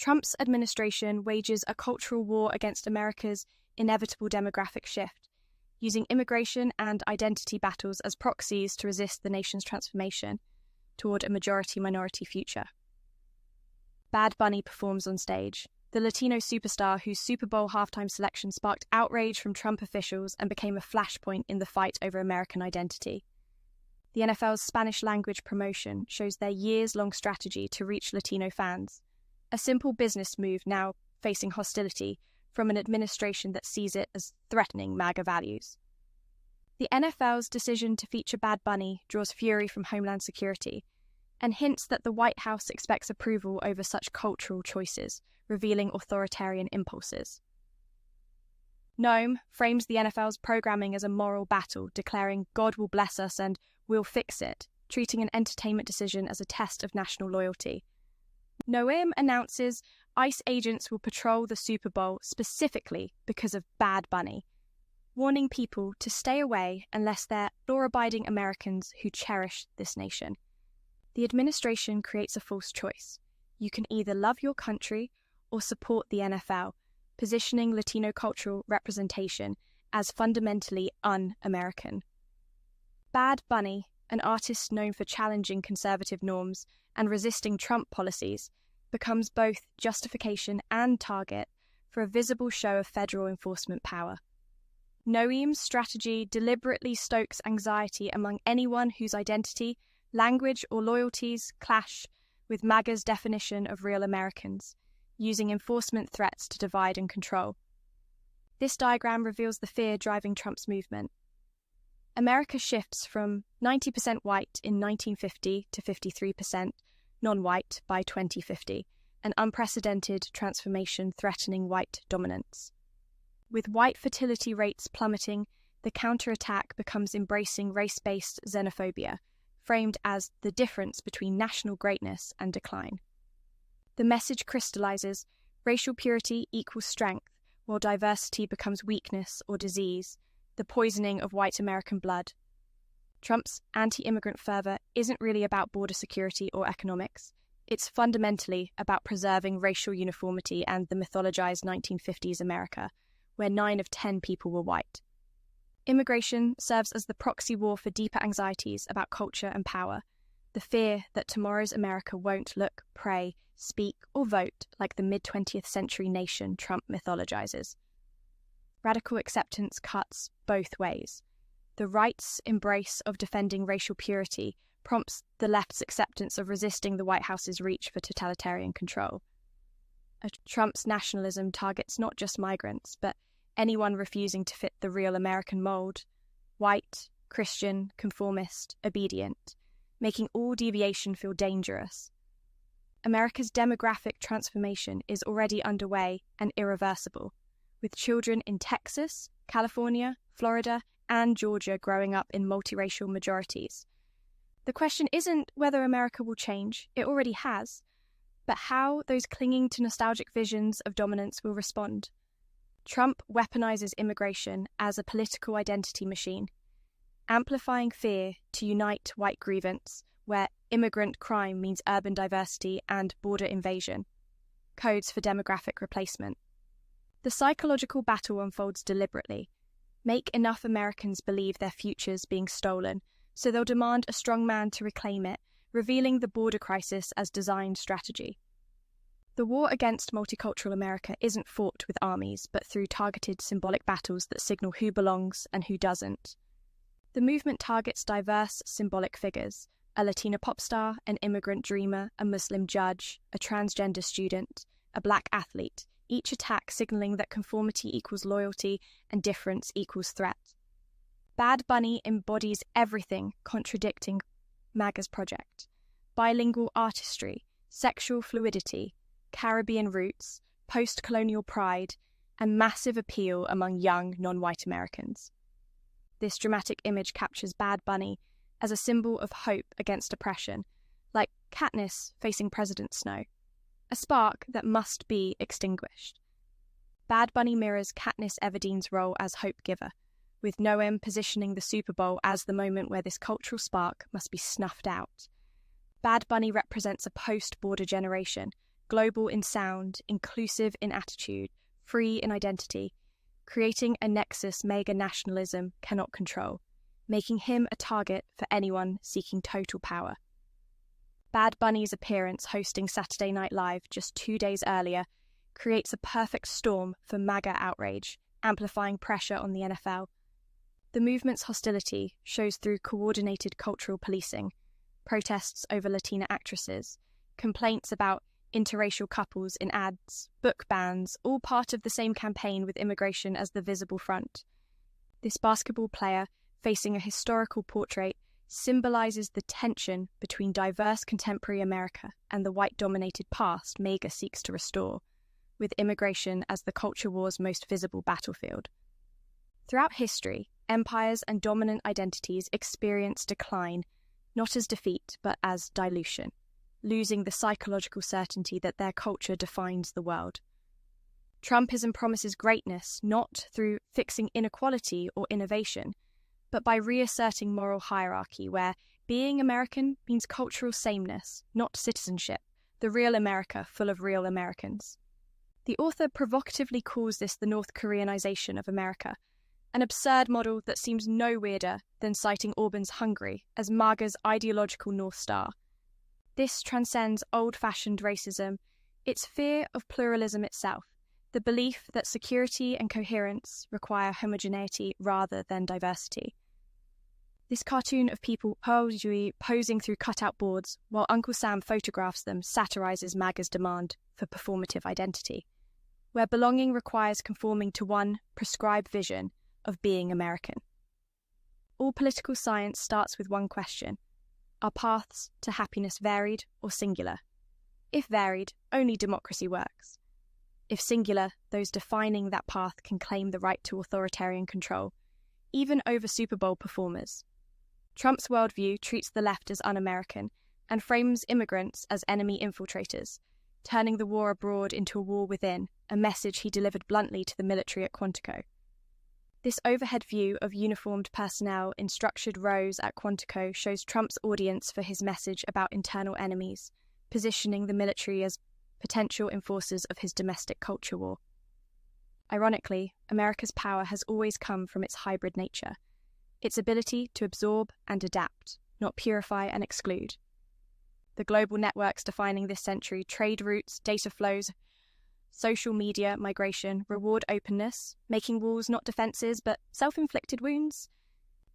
Trump's administration wages a cultural war against America's inevitable demographic shift, using immigration and identity battles as proxies to resist the nation's transformation toward a majority-minority future. Bad Bunny performs on stage. The Latino superstar whose Super Bowl halftime selection sparked outrage from Trump officials and became a flashpoint in the fight over American identity. The NFL's Spanish-language promotion shows their years-long strategy to reach Latino fans, a simple business move now facing hostility from an administration that sees it as threatening MAGA values. The NFL's decision to feature Bad Bunny draws fury from Homeland Security and hints that the White House expects approval over such cultural choices, revealing authoritarian impulses. Noam frames the NFL's programming as a moral battle, declaring God will bless us and we'll fix it, treating an entertainment decision as a test of national loyalty. Noam announces ICE agents will patrol the Super Bowl specifically because of Bad Bunny, warning people to stay away unless they're law-abiding Americans who cherish this nation. The administration creates a false choice. You can either love your country or support the NFL, positioning Latino cultural representation as fundamentally un-American. Bad Bunny, an artist known for challenging conservative norms and resisting Trump policies, becomes both justification and target for a visible show of federal enforcement power. Noam's strategy deliberately stokes anxiety among anyone whose identity, language, or loyalties clash with MAGA's definition of real Americans, using enforcement threats to divide and control. This diagram reveals the fear driving Trump's movement. America shifts from 90% white in 1950 to 53% non-white by 2050, an unprecedented transformation threatening white dominance. With white fertility rates plummeting, the counterattack becomes embracing race-based xenophobia, framed as the difference between national greatness and decline. The message crystallizes: racial purity equals strength, while diversity becomes weakness or disease, the poisoning of white American blood. Trump's anti-immigrant fervor isn't really about border security or economics. It's fundamentally about preserving racial uniformity and the mythologized 1950s America, where 9 of 10 people were white. Immigration serves as the proxy war for deeper anxieties about culture and power, the fear that tomorrow's America won't look, pray, speak, or vote like the mid-20th century nation Trump mythologizes. Radical acceptance cuts both ways. The right's embrace of defending racial purity prompts the left's acceptance of resisting the White House's reach for totalitarian control. Trump's nationalism targets not just migrants, but anyone refusing to fit the real American mold: white, Christian, conformist, obedient, making all deviation feel dangerous. America's demographic transformation is already underway and irreversible, with children in Texas, California, Florida, and Georgia growing up in multiracial majorities. The question isn't whether America will change, it already has, but how those clinging to nostalgic visions of dominance will respond. Trump weaponizes immigration as a political identity machine, amplifying fear to unite white grievance, where immigrant crime means urban diversity and border invasion, codes for demographic replacement. The psychological battle unfolds deliberately. Make enough Americans believe their future's being stolen, so they'll demand a strong man to reclaim it, revealing the border crisis as design strategy. The war against multicultural America isn't fought with armies, but through targeted symbolic battles that signal who belongs and who doesn't. The movement targets diverse symbolic figures: a Latina pop star, an immigrant dreamer, a Muslim judge, a transgender student, a black athlete, each attack signaling that conformity equals loyalty and difference equals threat. Bad Bunny embodies everything contradicting MAGA's project: bilingual artistry, sexual fluidity, Caribbean roots, post-colonial pride, and massive appeal among young non-white Americans. This dramatic image captures Bad Bunny as a symbol of hope against oppression, like Katniss facing President Snow, a spark that must be extinguished. Bad Bunny mirrors Katniss Everdeen's role as hope giver, with Noam positioning the Super Bowl as the moment where this cultural spark must be snuffed out. Bad Bunny represents a post-border generation, global in sound, inclusive in attitude, free in identity, creating a nexus mega nationalism cannot control, making him a target for anyone seeking total power. Bad Bunny's appearance hosting Saturday Night Live just 2 days earlier creates a perfect storm for MAGA outrage, amplifying pressure on the NFL. The movement's hostility shows through coordinated cultural policing, protests over Latina actresses, complaints about interracial couples in ads, book bans, all part of the same campaign with immigration as the visible front. This basketball player, facing a historical portrait, symbolizes the tension between diverse contemporary America and the white-dominated past MAGA seeks to restore, with immigration as the culture war's most visible battlefield. Throughout history, empires and dominant identities experience decline, not as defeat, but as dilution, losing the psychological certainty that their culture defines the world. Trumpism promises greatness not through fixing inequality or innovation, but by reasserting moral hierarchy where being American means cultural sameness, not citizenship, the real America full of real Americans. The author provocatively calls this the North Koreanization of America, an absurd model that seems no weirder than citing Orban's Hungary as MAGA's ideological North Star. This transcends old-fashioned racism, its fear of pluralism itself, the belief that security and coherence require homogeneity rather than diversity. This cartoon of people posing through cutout boards while Uncle Sam photographs them satirizes MAGA's demand for performative identity, where belonging requires conforming to one prescribed vision of being American. All political science starts with one question: are paths to happiness varied or singular? If varied, only democracy works. If singular, those defining that path can claim the right to authoritarian control, even over Super Bowl performers. Trump's worldview treats the left as un-American and frames immigrants as enemy infiltrators, turning the war abroad into a war within, a message he delivered bluntly to the military at Quantico. This overhead view of uniformed personnel in structured rows at Quantico shows Trump's audience for his message about internal enemies, positioning the military as potential enforcers of his domestic culture war. Ironically, America's power has always come from its hybrid nature, its ability to absorb and adapt, not purify and exclude. The global networks defining this century, trade routes, data flows, social media, migration, reward openness, making walls not defences but self-inflicted wounds.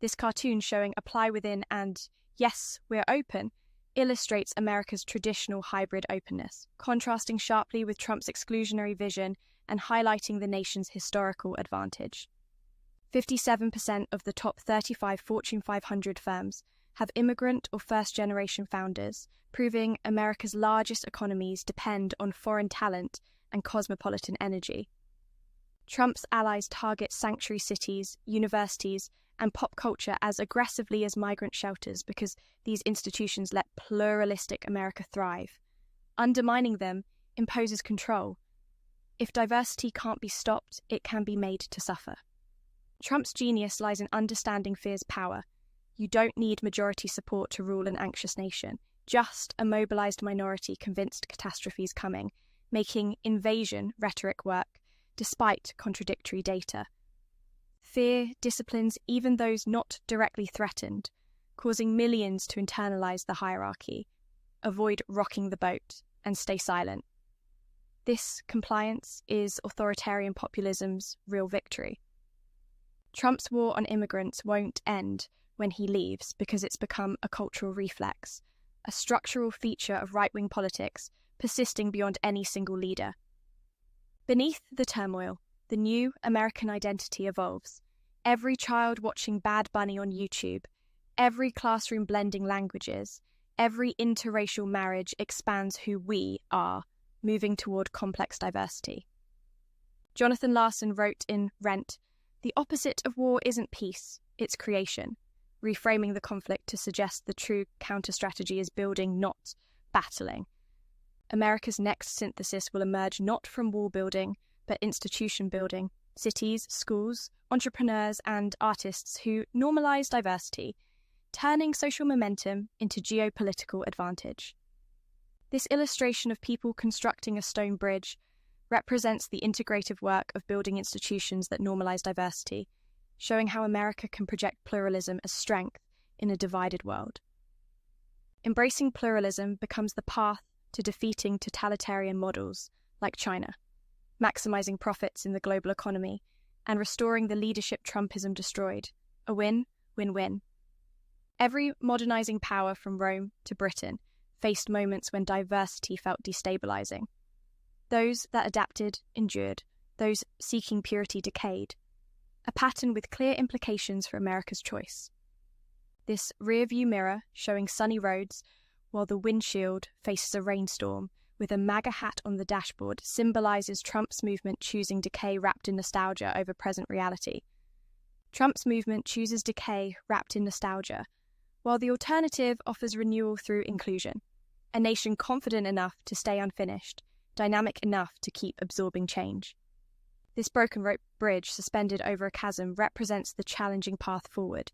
This cartoon showing apply within and yes, we're open illustrates America's traditional hybrid openness, contrasting sharply with Trump's exclusionary vision and highlighting the nation's historical advantage. 57% of the top 35 Fortune 500 firms have immigrant or first-generation founders, proving America's largest economies depend on foreign talent and cosmopolitan energy. Trump's allies target sanctuary cities, universities, and pop culture as aggressively as migrant shelters because these institutions let pluralistic America thrive. Undermining them imposes control. If diversity can't be stopped, it can be made to suffer. Trump's genius lies in understanding fear's power. You don't need majority support to rule an anxious nation, just a mobilized minority convinced catastrophe's coming, making invasion rhetoric work, despite contradictory data. Fear disciplines even those not directly threatened, causing millions to internalize the hierarchy, avoid rocking the boat, and stay silent. This compliance is authoritarian populism's real victory. Trump's war on immigrants won't end when he leaves because it's become a cultural reflex, a structural feature of right-wing politics persisting beyond any single leader. Beneath the turmoil, the new American identity evolves. Every child watching Bad Bunny on YouTube, every classroom blending languages, every interracial marriage expands who we are, moving toward complex diversity. Jonathan Larson wrote in Rent, "The opposite of war isn't peace, it's creation," reframing the conflict to suggest the true counter-strategy is building, not battling. America's next synthesis will emerge not from wall building, but institution building, cities, schools, entrepreneurs, and artists who normalize diversity, turning social momentum into geopolitical advantage. This illustration of people constructing a stone bridge represents the integrative work of building institutions that normalize diversity, showing how America can project pluralism as strength in a divided world. Embracing pluralism becomes the path to defeating totalitarian models like China, maximizing profits in the global economy, and restoring the leadership Trumpism destroyed. A win-win-win. Every modernizing power from Rome to Britain faced moments when diversity felt destabilizing. Those that adapted endured, those seeking purity decayed. A pattern with clear implications for America's choice. This rearview mirror showing sunny roads while the windshield faces a rainstorm with a MAGA hat on the dashboard symbolizes Trump's movement choosing decay wrapped in nostalgia over present reality. Trump's movement chooses decay wrapped in nostalgia, while the alternative offers renewal through inclusion. A nation confident enough to stay unfinished, dynamic enough to keep absorbing change. This broken rope bridge suspended over a chasm represents the challenging path forward,